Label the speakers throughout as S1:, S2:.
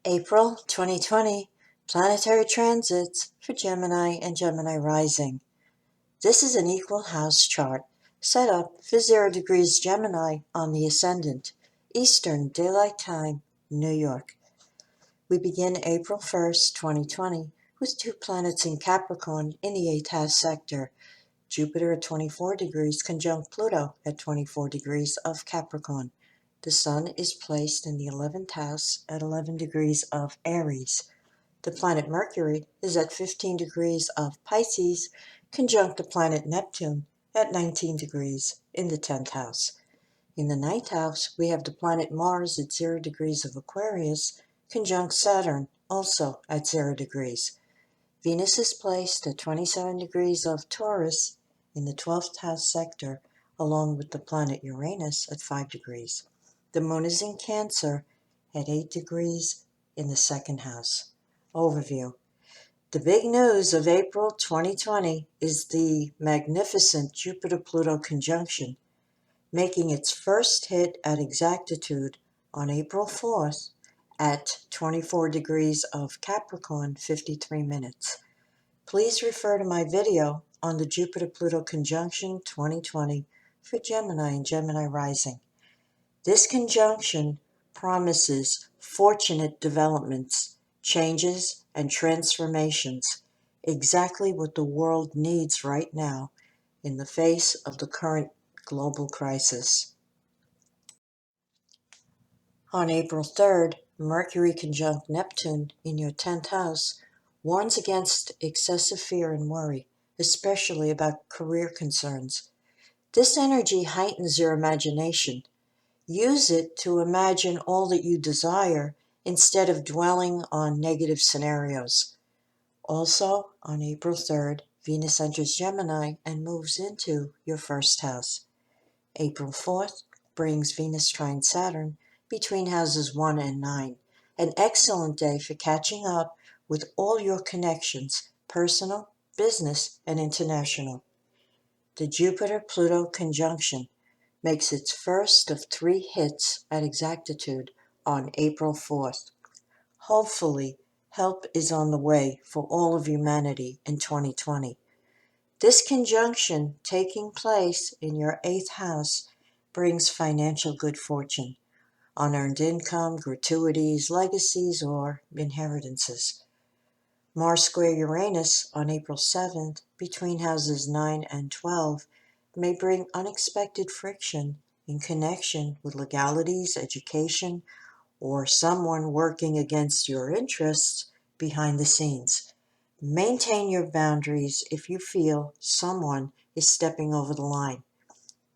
S1: April 2020 Planetary Transits for Gemini and Gemini Rising. This is an equal house chart set up for 0 degrees Gemini on the ascendant, Eastern Daylight Time, New York. We begin April 1st, 2020 with 2 planets in Capricorn in the 8th house sector. Jupiter at 24 degrees conjunct Pluto at 24 degrees of Capricorn. The Sun is placed in the 11th house at 11 degrees of Aries. The planet Mercury is at 15 degrees of Pisces, conjunct the planet Neptune at 19 degrees in the 10th house. In the 9th house, we have the planet Mars at 0 degrees of Aquarius, conjunct Saturn, also at 0 degrees. Venus is placed at 27 degrees of Taurus in the 12th house sector, along with the planet Uranus at 5 degrees. The moon is in Cancer at 8 degrees in the 2nd house. Overview. The big news of April 2020 is the magnificent Jupiter-Pluto conjunction, making its first hit at exactitude on April 4th at 24 degrees of Capricorn, 53 minutes. Please refer to my video on the Jupiter-Pluto conjunction 2020 for Gemini and Gemini Rising. This conjunction promises fortunate developments, changes, and transformations, exactly what the world needs right now in the face of the current global crisis. On April 3rd, Mercury conjunct Neptune in your 10th house warns against excessive fear and worry, especially about career concerns. This energy heightens your imagination. Use it to imagine all that you desire instead of dwelling on negative scenarios. Also, on April 3rd, Venus enters Gemini and moves into your 1st house. April 4th brings Venus trine Saturn between houses 1 and 9, an excellent day for catching up with all your connections, personal, business, and international. The Jupiter-Pluto conjunction makes its first of 3 hits at exactitude on April 4th. Hopefully, help is on the way for all of humanity in 2020. This conjunction taking place in your 8th house brings financial good fortune, unearned income, gratuities, legacies, or inheritances. Mars square Uranus on April 7th between houses 9 and 12 may bring unexpected friction in connection with legalities, education, or someone working against your interests behind the scenes. Maintain your boundaries if you feel someone is stepping over the line.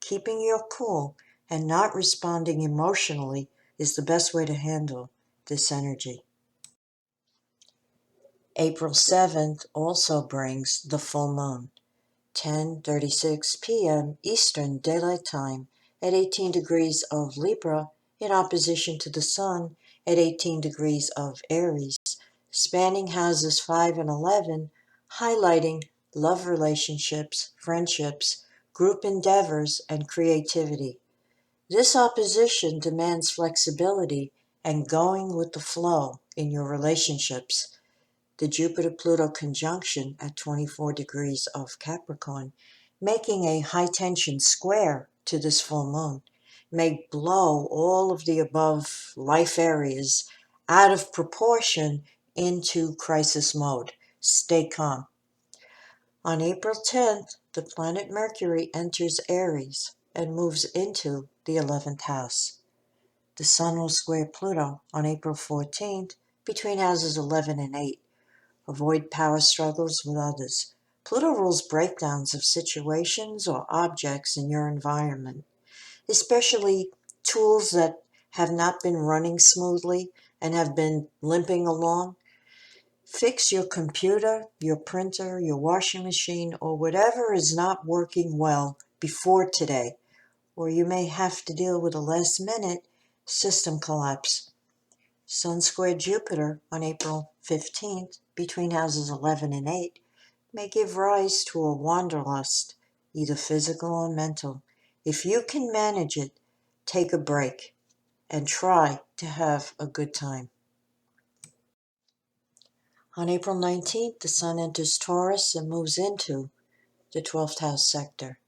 S1: Keeping your cool and not responding emotionally is the best way to handle this energy. April 7th also brings the full moon, 10:36 p.m. Eastern Daylight Time at 18 degrees of Libra in opposition to the Sun at 18 degrees of Aries, spanning houses 5 and 11, highlighting love relationships, friendships, group endeavors, and creativity. This opposition demands flexibility and going with the flow in your relationships. The Jupiter-Pluto conjunction at 24 degrees of Capricorn, making a high-tension square to this full moon, may blow all of the above life areas out of proportion into crisis mode. Stay calm. On April 10th, the planet Mercury enters Aries and moves into the 11th house. The Sun will square Pluto on April 14th between houses 11 and 8. Avoid power struggles with others. Pluto rules breakdowns of situations or objects in your environment, especially tools that have not been running smoothly and have been limping along. Fix your computer, your printer, your washing machine, or whatever is not working well before today, or you may have to deal with a last-minute system collapse. Sun square Jupiter on April 15th between houses 11 and 8 may give rise to a wanderlust, either physical or mental. If you can manage it, take a break and try to have a good time. On April 19th, the Sun enters Taurus and moves into the 12th house sector.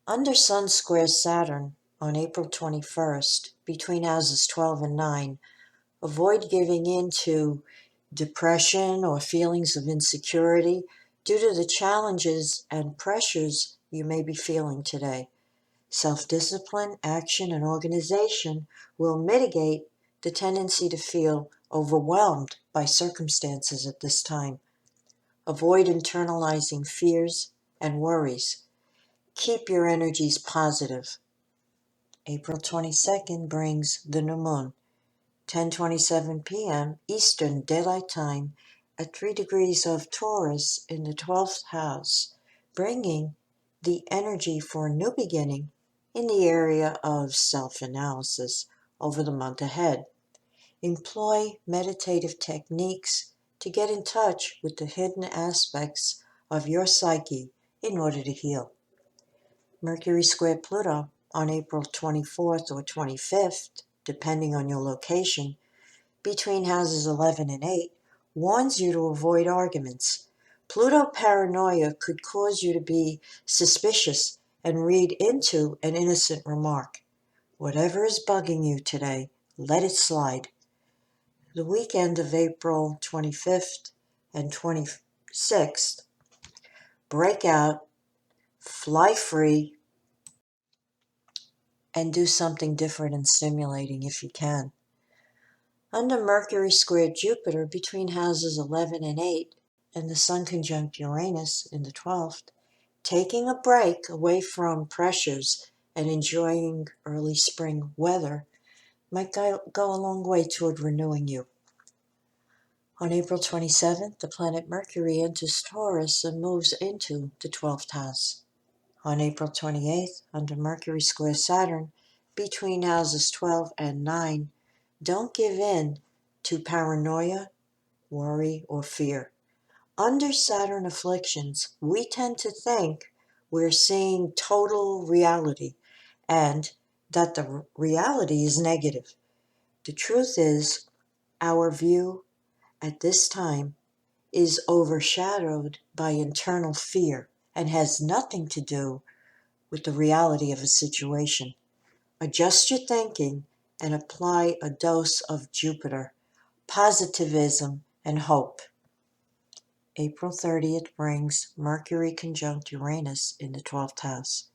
S1: Under Sun square Saturn on April 21st, between houses 12 and 9, avoid giving in to depression or feelings of insecurity due to the challenges and pressures you may be feeling today. Self-discipline, action, and organization will mitigate the tendency to feel overwhelmed by circumstances at this time. Avoid internalizing fears and worries. Keep your energies positive. April 22nd brings the new moon, 10:27 p.m. Eastern Daylight Time at 3 degrees of Taurus in the 12th house, bringing the energy for a new beginning in the area of self-analysis over the month ahead. Employ meditative techniques to get in touch with the hidden aspects of your psyche in order to heal. Mercury square Pluto on April 24th or 25th, depending on your location, between houses 11 and 8, warns you to avoid arguments. Pluto paranoia could cause you to be suspicious and read into an innocent remark. Whatever is bugging you today, let it slide. The weekend of April 25th and 26th, break out, fly free, and do something different and stimulating if you can. Under Mercury square Jupiter between houses 11 and 8 and the Sun conjunct Uranus in the 12th, taking a break away from pressures and enjoying early spring weather might go a long way toward renewing you. On April 27th, the planet Mercury enters Taurus and moves into the 12th house. On April 28th, under Mercury square Saturn, between houses 12 and 9, don't give in to paranoia, worry, or fear. Under Saturn afflictions, we tend to think we're seeing total reality and that the reality is negative. The truth is, our view at this time is overshadowed by internal fear and has nothing to do with the reality of a situation. Adjust your thinking and apply a dose of Jupiter, positivism, and hope. April 30th brings Mercury conjunct Uranus in the 12th house.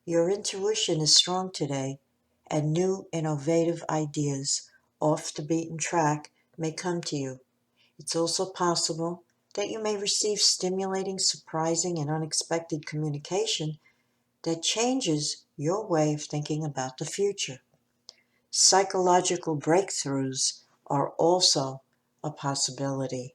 S1: Your intuition is strong today, and new innovative ideas off the beaten track may come to you. It's also possible that you may receive stimulating, surprising, and unexpected communication that changes your way of thinking about the future. Psychological breakthroughs are also a possibility.